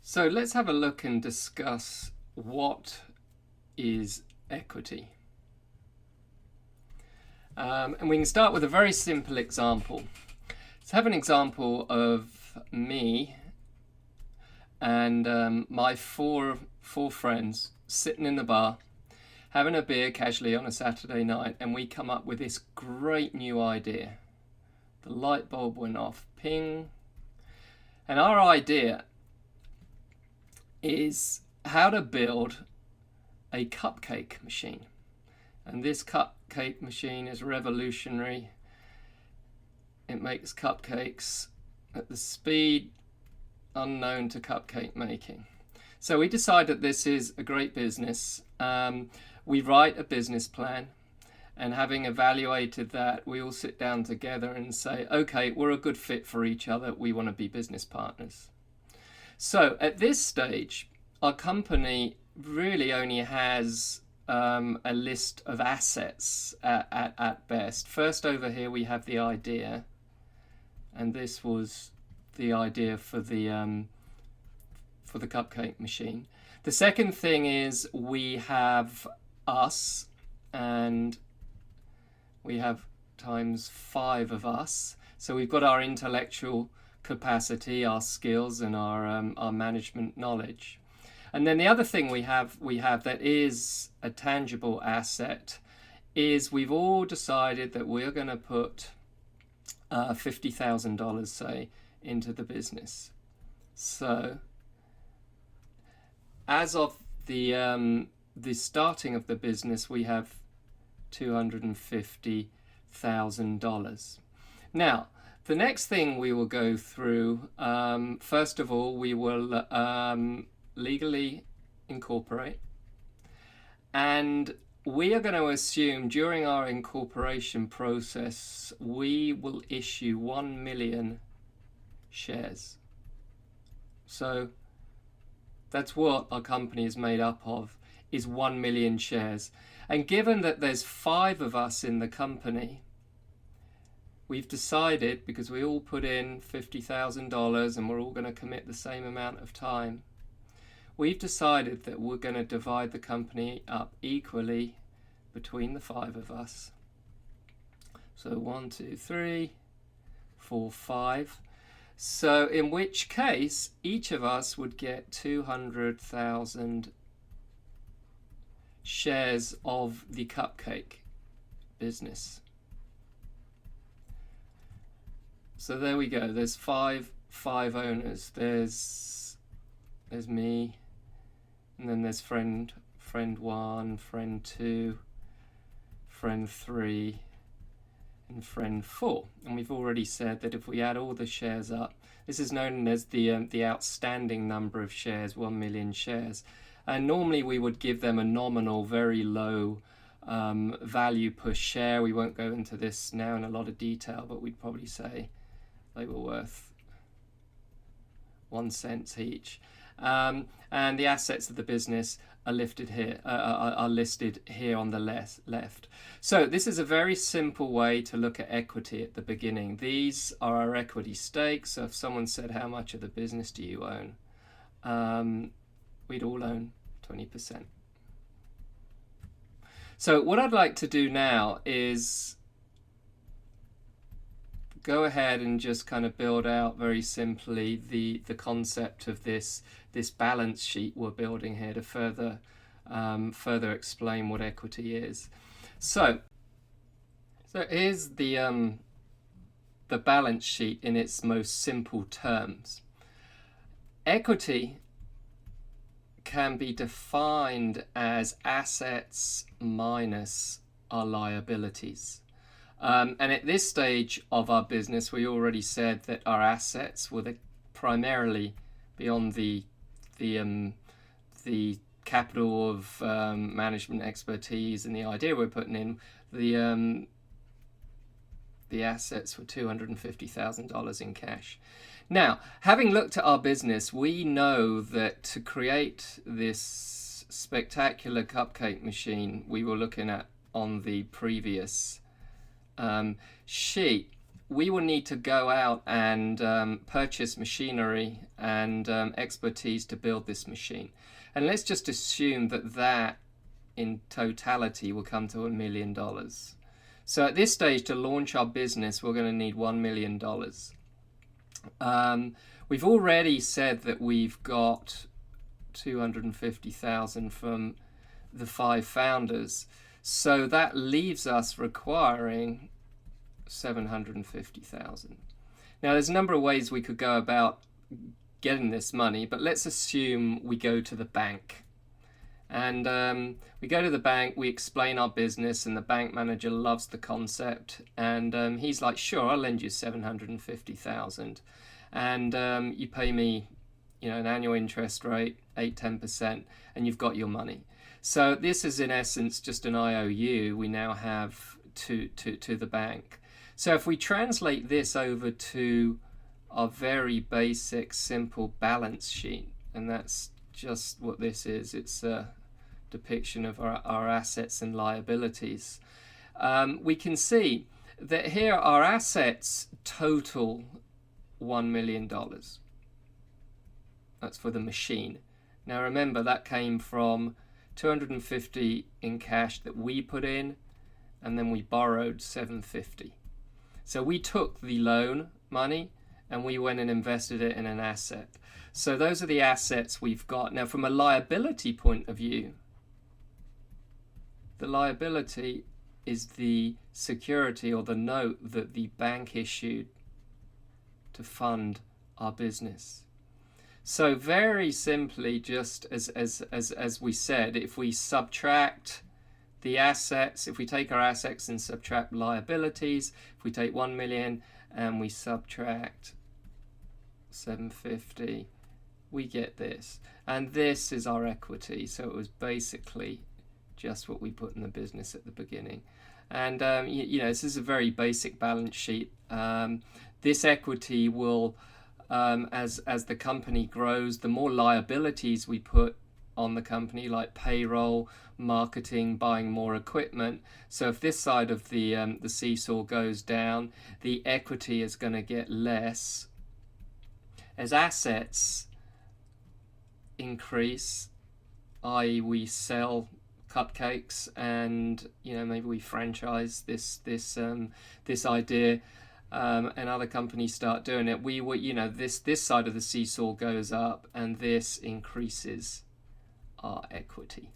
So let's have a look and discuss what is equity. And we can start with a very simple example. Let's have an example of me and my four friends sitting in the bar, having a beer casually on a Saturday night, and we come up with this great new idea. The light bulb went off, ping. And our idea is how to build a cupcake machine. And this cupcake machine is revolutionary. It makes cupcakes at the speed unknown to cupcake making. So we decide that this is a great business. We write a business plan, and having evaluated that, we all sit down together and say, okay, we're a good fit for each other. We want to be business partners. So at this stage, our company really only has a list of assets at best. First, over here we have the idea, and this was the idea for the cupcake machine. The second thing is we have us, and we have times 5 of us. So we've got our intellectual capacity, our skills, and our management knowledge. And then the other thing we have that is a tangible asset is we've all decided that we're going to put $50,000, say, into the business. So as of the starting of the business, we have $250,000. Now, the next thing we will go through, first of all, we will legally incorporate. And we are going to assume during our incorporation process, we will issue 1 million shares. So that's what our company is made up of, is 1 million shares. And given that there's 5 of us in the company, we've decided, because we all put in $50,000 and we're all going to commit the same amount of time, we've decided that we're going to divide the company up equally between the 5 of us. So 1, 2, 3, 4, 5. So in which case, each of us would get 200,000 shares of the cupcake business. So there we go. There's five owners. There's me, and then there's friend 1, friend 2, friend 3, and friend 4. And we've already said that if we add all the shares up, this is known as the outstanding number of shares, 1 million shares. And normally we would give them a nominal, very low value per share. We won't go into this now in a lot of detail, but we'd probably say they were worth 1 cent each. And the assets of the business are listed here on the left. So this is a very simple way to look at equity at the beginning. These are our equity stakes. So if someone said, how much of the business do you own? We'd all own 20%. So what I'd like to do now is go ahead and just kind of build out very simply the concept of this balance sheet we're building here to further explain what equity is. So here's the balance sheet in its most simple terms. Equity can be defined as assets minus our liabilities. And at this stage of our business, we already said that our assets were primarily beyond the capital of management expertise and the idea we're putting in. The assets were $250,000 in cash. Now, having looked at our business, we know that to create this spectacular cupcake machine we were looking at on the previous sheet, we will need to go out and purchase machinery and expertise to build this machine. And let's just assume that that in totality will come to $1 million. So at this stage, to launch our business, we're going to need $1 million. We've already said that we've got 250,000 from the 5 founders. So that leaves us requiring 750,000. Now, there's a number of ways we could go about getting this money, but let's assume we go to the bank. And we go to the bank, we explain our business, and the bank manager loves the concept. And he's like, sure, I'll lend you 750,000. And you pay me, an annual interest rate, 8-10%, and you've got your money. So this is in essence just an IOU we now have to the bank. So if we translate this over to our very basic, simple balance sheet, and that's just what this is, it's a depiction of our assets and liabilities. We can see that here our assets total $1 million. That's for the machine. Now remember, that came from 250 in cash that we put in, and then we borrowed 750. So we took the loan money and we went and invested it in an asset. So those are the assets we've got. Now from a liability point of view, the liability is the security or the note that the bank issued to fund our business. So very simply, just as we said, if we subtract the assets, if we take our assets and subtract liabilities, if we take 1 million and we subtract 750, we get this. And this is our equity. So it was basically just what we put in the business at the beginning. And this is a very basic balance sheet. This equity will, as the company grows, the more liabilities we put on the company, like payroll, marketing, buying more equipment. So if this side of the seesaw goes down, the equity is going to get less. As assets increase, i.e. we sell cupcakes and maybe we franchise this idea, and other companies start doing it, we will, this side of the seesaw goes up and this increases our equity.